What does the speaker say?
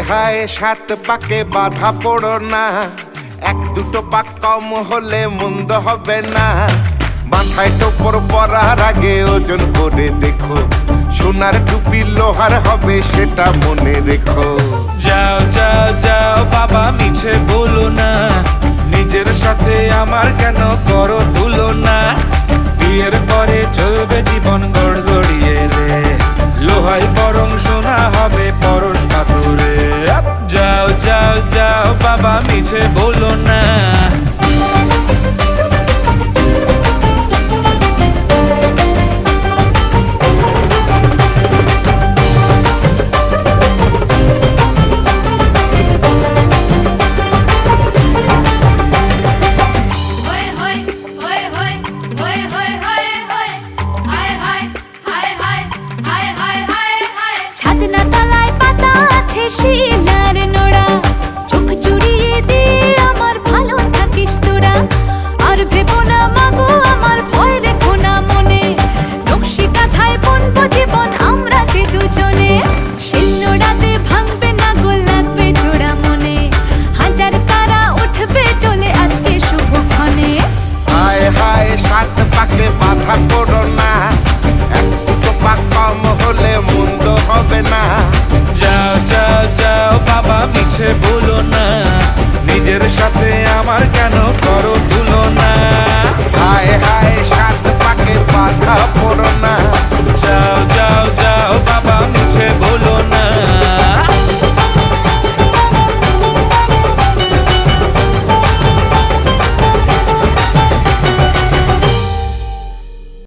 হায় সাত পাকে বাধা পড়ো না, এক দুটো পাক কম হলে মন্দ হবে না। মাথায় টোপর পরার আগে ওজন করে দেখো, সোনার টুপি লোহার হবে সেটা মনে রেখো। যাও যাও যাও বাবা মিছে বলো না, নিজের সাথে আমার কেন করো তুলনা। বিয়ের পরে চলবে জীবন গড়গড়িয়ে রে, লোহাই বরং সোনা হবে পরশ পাথরে। যাও যাও যাও বাবা মিছে বলো না। ছাদনা তলায় পাতা আছে শীত